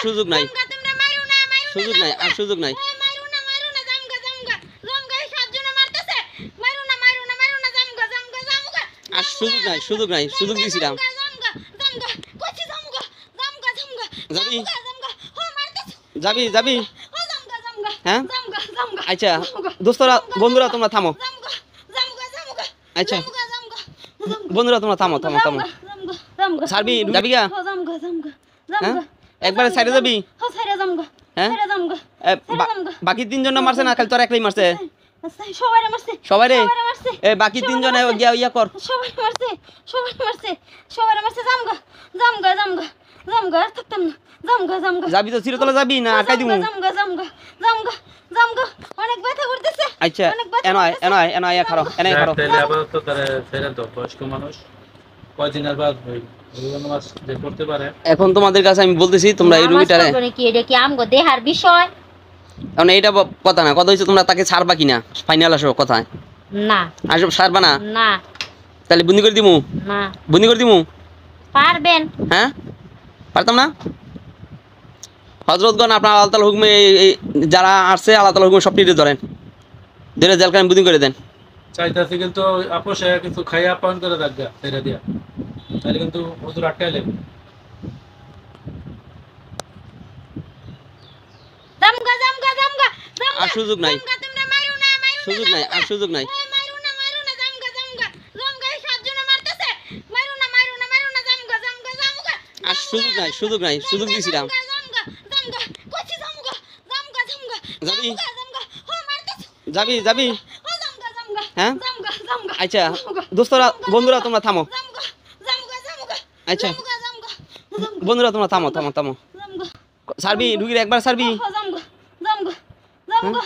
সুযোগ নাই, সুযোগ নাই, আর সুযোগ নাই। আর সুযোগ নাই, সুযোগ নাই, সুযোগ দিছিলাম। যাবি যাবি যাবি হ্যাঁ আচ্ছা দোস্তরা বন্ধুরা তোমরা থামো, আচ্ছা বন্ধুরা তোমরা থামো থামো থামো। ছাড়বি যাবি গা হ্যাঁ একবারে সাইডে যাবি হ্যাঁ বাকি তিনজন মারছে না খালি তোর একলাই মারছে সবাই রে বাকি তিনজন গিয়া ইয়া কর সবাই মারছে সবাই মারছে জামগা জামগা জামগা জামগা থাকতাম না জামগা জামগা যাবি তো চিরতলা যাবি না আটকাই দিমু জামগা জামগা জামগা জামগা অনেক ব্যথা করতেছে আচ্ছা এনো আয়া খারো এনে খারো তাহলে আবার তো তারে ছেড়ে দাও বয়স্ক মানুষ কয়দিনের বাদ হই নামাজ যে করতে পারে। এখন তোমাদের কাছে আমি বলতেছি তোমরা এই রুগীটারে কি এটা কি আমগো দেহার বিষয় এখন এইটা কথা না, কথা হচ্ছে তোমরা তাকে ছাড়বা কিনা ফাইনাল আসো কথা না আসো ছাড়বা না না তাহলে বন্দি করে দিমু না বন্দি করে দিমু পারবেন হ্যাঁ পারতাম না। হযরতগণ আপনার আল্লাহ তাআলা হুকুমে যারা আসছে আল্লাহ তাআলা হুকুমে সব টিরে ধরেন ধরে জেলখানায় বন্দি করে দেন। চাইতাছি কিন্তু আপোষে কিন্তু খাইয়া পান করে রাখগা ছেড়ে দিয়া তাহলে কিন্তু হুজুর আটকাইলে জামগা জামগা জামগা আর সুযোগ নাই, তোমরা মারো না সুযোগ নাই, আর সুযোগ নাই। মারো না জামগা জামগা জামগা এই সাতজনে মারতেছে মারো না জামগা জামগা জামগা আর সুযোগ নাই, সুযোগ নাই, সুযোগ দিছিলাম। জামগা জামগা কইছি জামগা জামগা জামগা যাবি জামগা ও মারতেছে যাবি যাবি ও জামগা জামগা হ্যাঁ জামগা জামগা আচ্ছা দোস্তরা বন্ধুরা তোমরা থামো, জামগা জামগা জামগা আচ্ছা জামগা জামগা বন্ধুরা তোমরা থামো থামো থামো। জামগা ছাড়বি রুগীর একবার ছাড়বি জামগা জামগা জামগা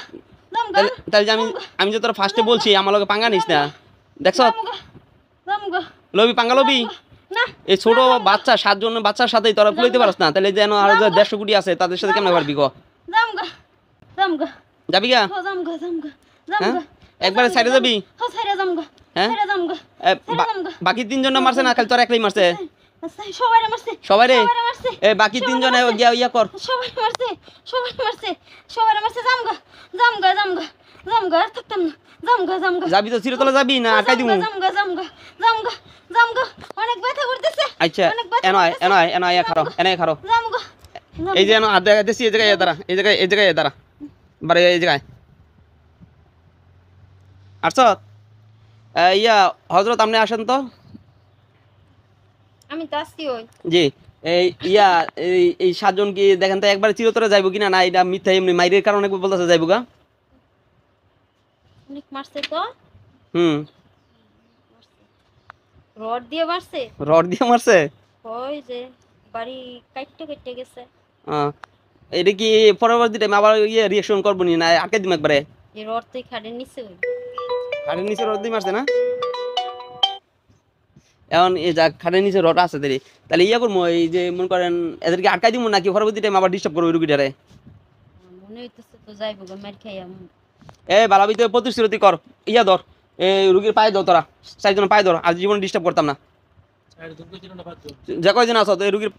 জামগা তাহলে যে আমি যে তোরা ফার্স্টে বলছি আমার লগে পাঙ্গা নিস না দেখছ জামগা লবি পাঙ্গা লবি না এই ছোট বাচ্চা 7 জন বাচ্চার সাথে তোরা ফুলাইতে পারছ না তাহলে যেন আর 150 কোটি আছে তাদের সাথে কেমন পারবি গো জামগা জামগা যাবি গা জামগা জামগা হ্যাঁ জামগা একবারে সাইডে যাবি সাইডে জামগা হ্যাঁ সাইডে জামগা বাকি তিনজন মারছে না খালি তোর একলাই মারছে সবাই মারছে সবাই রে মারছে বাকি তিনজন গিয়া ইয়া কর সবাই মারছে সবাই মারছে জামগা জামগা জামগা জামগা থাকতাম না জামগা জামগা যাবি তো চিরতলা যাবি না আটকাই দিমু জামগা জামগা জামগা জামগা অনেক ব্যথা করতেছে আচ্ছা এনো আয়া খারো এনে খারো জামগা এই যে এনো হাত দেখাইতেছি এই জায়গায় দাঁড়া এই জায়গায় দাঁড়া বারে এই জায়গায় আচ্ছা ইয়া হযরত আপনি আসেন তো। আমি তো আসছি ওই জি এই ইয়া এই 7 জন কি দেখেন তো একবার চিরতরে যাইবো কিনা না এটা মিথ্যা এমনি মাইরের কারণে বলতেছে যাইবো গা অনেক মারছে তো হুম রড দিয়ে মারছে রড দিয়ে মারছে ওই যে বাড়ি কাটতে গেছে এটা কি পরবর্তী টাইম আবার ইয়ে রিঅ্যাকশন করবো নি না আটকে দিম একবারে এই রড তুই খাড়ের নিচে খাটের নিচে রড দিয়ে মারছে না এখন এই যা খাটের নিচে রড আছে তাহলে ইয়া করবো এই যে মনে করেন এদেরকে আটকাই দিব নাকি পরবর্তী টাইম আবার ডিস্টার্ব করবো রুগীটারে মনে হইতেছে তো যাইবো গো মার খাইয়া বালাবিতে প্রতিশ্রুতি কর ইয়া ধর এই রুগীর পায়ে ধর তোরা 4 জন পায়ে ধর আর জীবনে ডিস্টার্ব করতাম না যে কয়জন আছো এই রুগীর